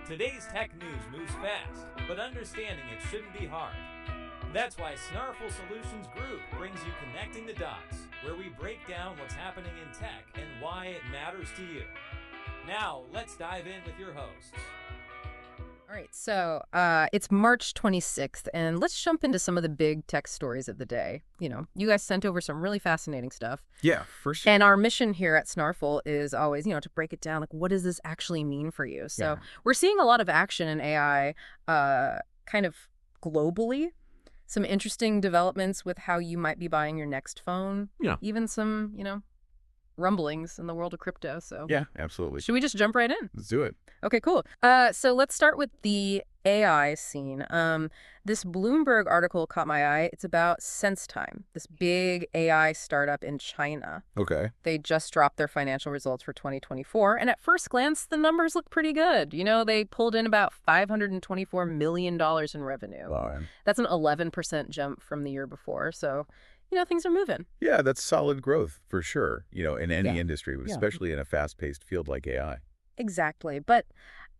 Today's tech news moves fast, but understanding it shouldn't be hard. That's why Snarful Solutions Group brings you Connecting the Dots, where we break down what's happening in tech and why it matters to you. Now, let's dive in with your hosts. All right, so it's March 26th, and let's jump into some of the big tech stories of the day. You guys sent over some really fascinating stuff. Yeah, for sure. And our mission here at Snarful is always, to break it down. Like, what does this actually mean for you? So we're seeing a lot of action in AI kind of globally. Some interesting developments with how you might be buying your next phone. Yeah. Even some, rumblings in the world of crypto. So yeah, absolutely. Should we just jump right in? Let's do it. Okay, cool. So let's start with the AI scene. This Bloomberg article caught my eye. It's about SenseTime, this big AI startup in China. Okay. They just dropped their financial results for 2024, and at first glance, the numbers look pretty good. They pulled in about $524 million in revenue. Wow. That's an 11% jump from the year before, so things are moving. Yeah, that's solid growth for sure, in any industry, especially in a fast-paced field like AI. Exactly. But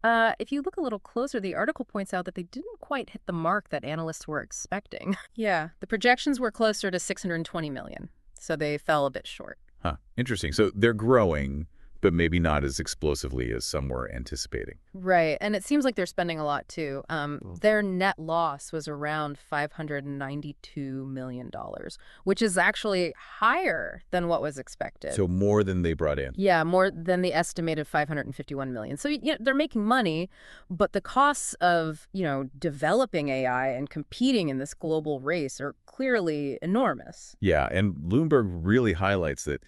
if you look a little closer, the article points out that they didn't quite hit the mark that analysts were expecting. Yeah, the projections were closer to 620 million, so they fell a bit short. Huh. Interesting. So they're growing, but maybe not as explosively as some were anticipating. Right. And it seems like they're spending a lot, too. Their net loss was around $592 million, which is actually higher than what was expected. So more than they brought in. Yeah, more than the estimated $551 million. So they're making money, but the costs of, developing AI and competing in this global race are clearly enormous. Yeah, and Bloomberg really highlights that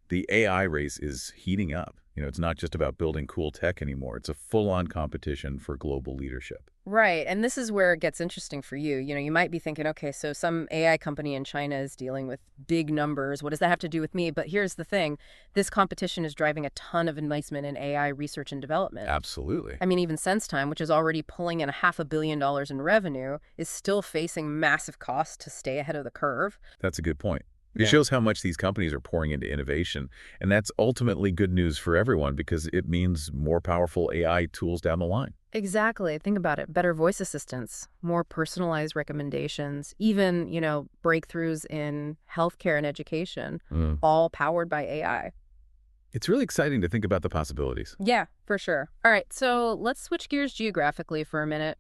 the AI race is heating up. It's not just about building cool tech anymore. It's a full-on competition for global leadership. Right. And this is where it gets interesting for you. You might be thinking, okay, so some AI company in China is dealing with big numbers. What does that have to do with me? But here's the thing. This competition is driving a ton of investment in AI research and development. Absolutely. I mean, even SenseTime, which is already pulling in $500 million in revenue, is still facing massive costs to stay ahead of the curve. That's a good point. It shows how much these companies are pouring into innovation, and that's ultimately good news for everyone because it means more powerful AI tools down the line. Exactly. Think about it. Better voice assistance, more personalized recommendations, even, breakthroughs in healthcare and education, all powered by AI. It's really exciting to think about the possibilities. Yeah, for sure. All right, so let's switch gears geographically for a minute.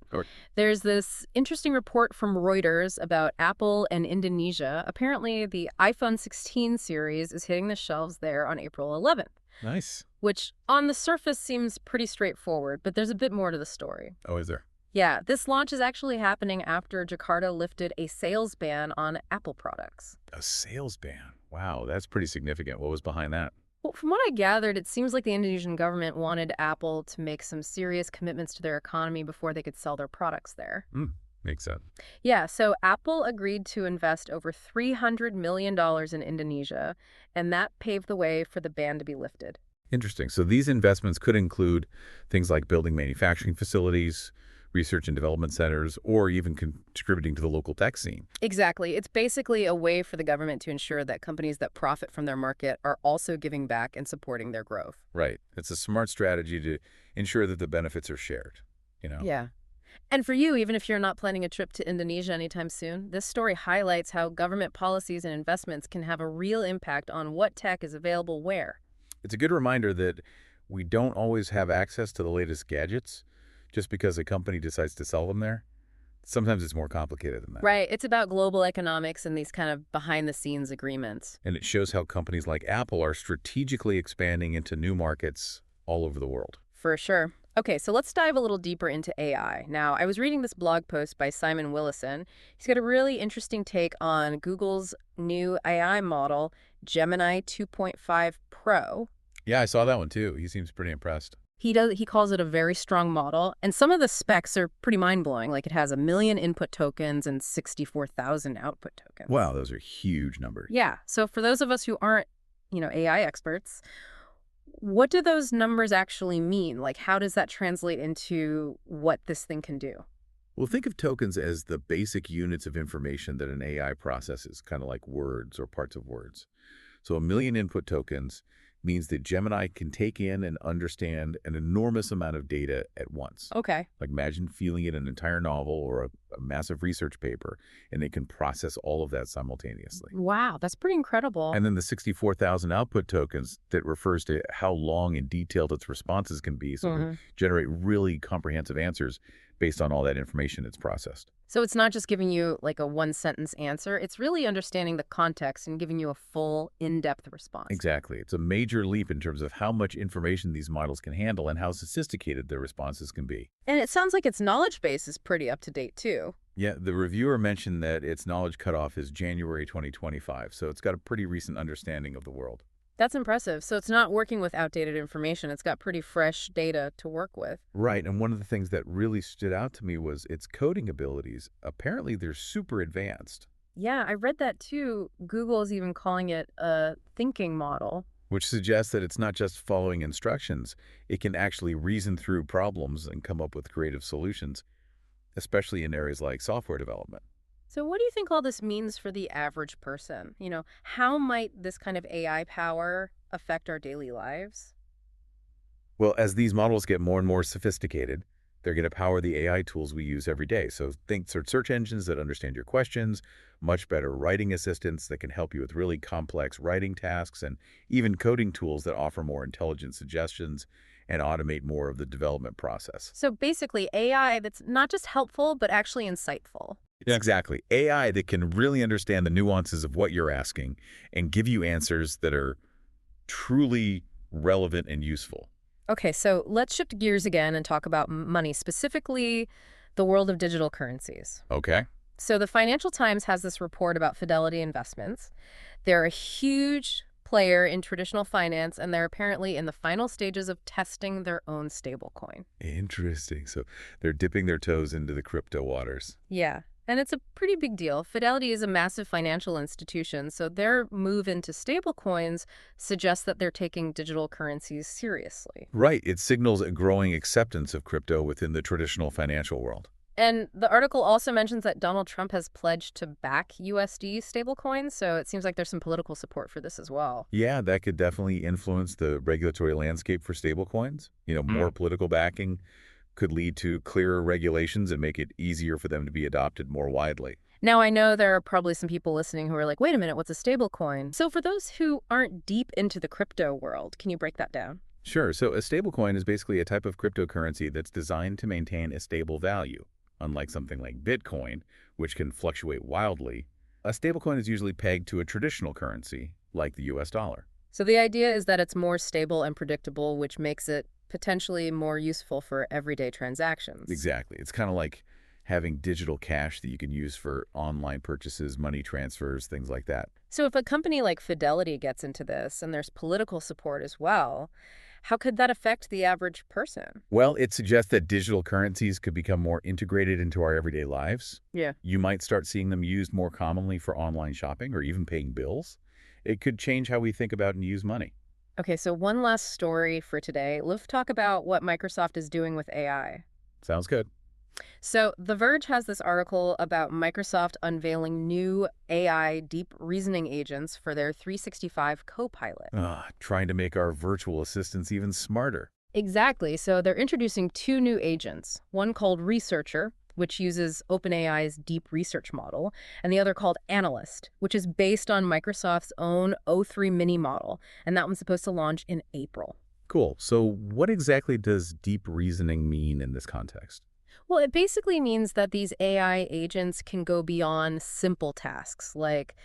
There's this interesting report from Reuters about Apple and Indonesia. Apparently, the iPhone 16 series is hitting the shelves there on April 11th. Nice. Which, on the surface, seems pretty straightforward, but there's a bit more to the story. Oh, is there? Yeah, this launch is actually happening after Jakarta lifted a sales ban on Apple products. A sales ban? Wow, that's pretty significant. What was behind that? Well, from what I gathered, it seems like the Indonesian government wanted Apple to make some serious commitments to their economy before they could sell their products there. Makes sense. Yeah, so Apple agreed to invest over $300 million in Indonesia, and that paved the way for the ban to be lifted. Interesting. So these investments could include things like building manufacturing facilities, research and development centers, or even contributing to the local tech scene. Exactly. It's basically a way for the government to ensure that companies that profit from their market are also giving back and supporting their growth. Right. It's a smart strategy to ensure that the benefits are shared, Yeah. And for you, even if you're not planning a trip to Indonesia anytime soon, this story highlights how government policies and investments can have a real impact on what tech is available where. It's a good reminder that we don't always have access to the latest gadgets just because a company decides to sell them there. Sometimes it's more complicated than that. Right. It's about global economics and these kind of behind-the-scenes agreements. And it shows how companies like Apple are strategically expanding into new markets all over the world. For sure. Okay, so let's dive a little deeper into AI. Now, I was reading this blog post by Simon Willison. He's got a really interesting take on Google's new AI model, Gemini 2.5 Pro. Yeah, I saw that one too. He seems pretty impressed. He calls it a very strong model, and some of the specs are pretty mind-blowing. Like, it has 1 million input tokens and 64,000 output tokens. Wow, those are huge numbers. Yeah, so for those of us who aren't, AI experts, what do those numbers actually mean? Like, how does that translate into what this thing can do? Well, think of tokens as the basic units of information that an AI processes, kind of like words or parts of words. So 1 million input tokens means that Gemini can take in and understand an enormous amount of data at once. Okay. Like imagine feeling it an entire novel or a massive research paper, and it can process all of that simultaneously. Wow, that's pretty incredible. And then the 64,000 output tokens that refers to how long and detailed its responses can be, so to generate really comprehensive answers based on all that information it's processed. So it's not just giving you like a one-sentence answer. It's really understanding the context and giving you a full, in-depth response. Exactly. It's a major leap in terms of how much information these models can handle and how sophisticated their responses can be. And it sounds like its knowledge base is pretty up to date, too. Yeah, the reviewer mentioned that its knowledge cutoff is January 2025, so it's got a pretty recent understanding of the world. That's impressive. So it's not working with outdated information. It's got pretty fresh data to work with. Right, and one of the things that really stood out to me was its coding abilities. Apparently, they're super advanced. Yeah, I read that too. Google is even calling it a thinking model. Which suggests that it's not just following instructions. It can actually reason through problems and come up with creative solutions, especially in areas like software development. So what do you think all this means for the average person? How might this kind of AI power affect our daily lives? Well, as these models get more and more sophisticated, they're going to power the AI tools we use every day. So think search engines that understand your questions, much better writing assistants that can help you with really complex writing tasks, and even coding tools that offer more intelligent suggestions and automate more of the development process. So basically AI that's not just helpful, but actually insightful. Yeah, exactly. AI that can really understand the nuances of what you're asking and give you answers that are truly relevant and useful. Okay, so let's shift gears again and talk about money, specifically the world of digital currencies. Okay. So the Financial Times has this report about Fidelity Investments. They're a huge player in traditional finance, and they're apparently in the final stages of testing their own stablecoin. Interesting. So they're dipping their toes into the crypto waters. Yeah. And it's a pretty big deal. Fidelity is a massive financial institution, so their move into stablecoins suggests that they're taking digital currencies seriously. Right. It signals a growing acceptance of crypto within the traditional financial world. And the article also mentions that Donald Trump has pledged to back USD stablecoins, so it seems like there's some political support for this as well. Yeah, that could definitely influence the regulatory landscape for stablecoins. More political backing could lead to clearer regulations and make it easier for them to be adopted more widely. Now, I know there are probably some people listening who are like, wait a minute, what's a stablecoin? So for those who aren't deep into the crypto world, can you break that down? Sure. So a stablecoin is basically a type of cryptocurrency that's designed to maintain a stable value. Unlike something like Bitcoin, which can fluctuate wildly, a stablecoin is usually pegged to a traditional currency, like the US dollar. So the idea is that it's more stable and predictable, which makes it potentially more useful for everyday transactions. Exactly. It's kind of like having digital cash that you can use for online purchases, money transfers, things like that. So if a company like Fidelity gets into this, and there's political support as well, how could that affect the average person? Well, it suggests that digital currencies could become more integrated into our everyday lives. Yeah. You might start seeing them used more commonly for online shopping or even paying bills. It could change how we think about and use money. Okay, so one last story for today. Let's talk about what Microsoft is doing with AI. Sounds good. So The Verge has this article about Microsoft unveiling new AI deep reasoning agents for their 365 Copilot. Trying to make our virtual assistants even smarter. Exactly. So they're introducing two new agents, one called Researcher, which uses OpenAI's deep research model, and the other called Analyst, which is based on Microsoft's own O3 mini model, and that one's supposed to launch in April. Cool. So what exactly does deep reasoning mean in this context? Well, it basically means that these AI agents can go beyond simple tasks like,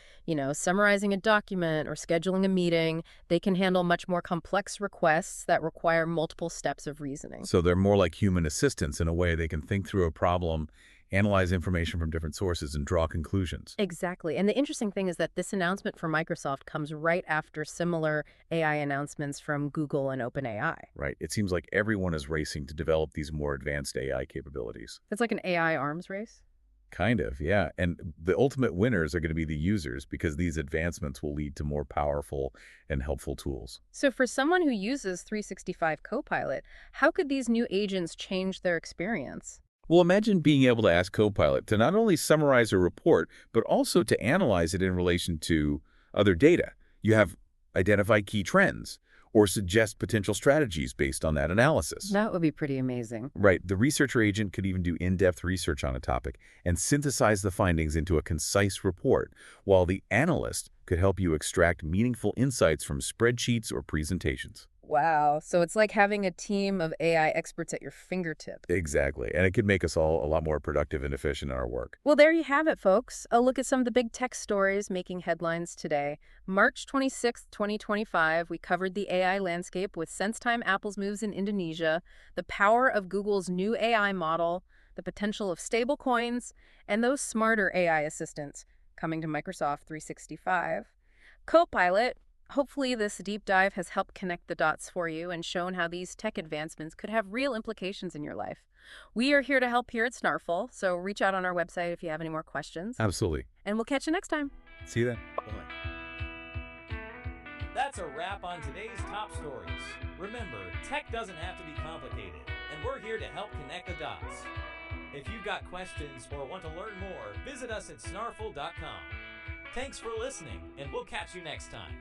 summarizing a document or scheduling a meeting. They can handle much more complex requests that require multiple steps of reasoning. So they're more like human assistants in a way. They can think through a problem, analyze information from different sources, and draw conclusions. Exactly. And the interesting thing is that this announcement from Microsoft comes right after similar AI announcements from Google and OpenAI. Right. It seems like everyone is racing to develop these more advanced AI capabilities. It's like an AI arms race. Kind of, yeah. And the ultimate winners are going to be the users because these advancements will lead to more powerful and helpful tools. So for someone who uses 365 Copilot, how could these new agents change their experience? Well, imagine being able to ask Copilot to not only summarize a report, but also to analyze it in relation to other data. You have identified key trends, or suggest potential strategies based on that analysis. That would be pretty amazing. Right. The researcher agent could even do in-depth research on a topic and synthesize the findings into a concise report, while the analyst could help you extract meaningful insights from spreadsheets or presentations. Wow. So it's like having a team of AI experts at your fingertip. Exactly. And it could make us all a lot more productive and efficient in our work. Well, there you have it, folks. A look at some of the big tech stories making headlines today. March 26th, 2025, we covered the AI landscape with SenseTime, Apple's moves in Indonesia, the power of Google's new AI model, the potential of stablecoins, and those smarter AI assistants coming to Microsoft 365. Copilot. Hopefully this deep dive has helped connect the dots for you and shown how these tech advancements could have real implications in your life. We are here to help here at Snarful, so reach out on our website if you have any more questions. Absolutely. And we'll catch you next time. See you then. That's a wrap on today's top stories. Remember, tech doesn't have to be complicated, and we're here to help connect the dots. If you've got questions or want to learn more, visit us at snarful.com. Thanks for listening, and we'll catch you next time.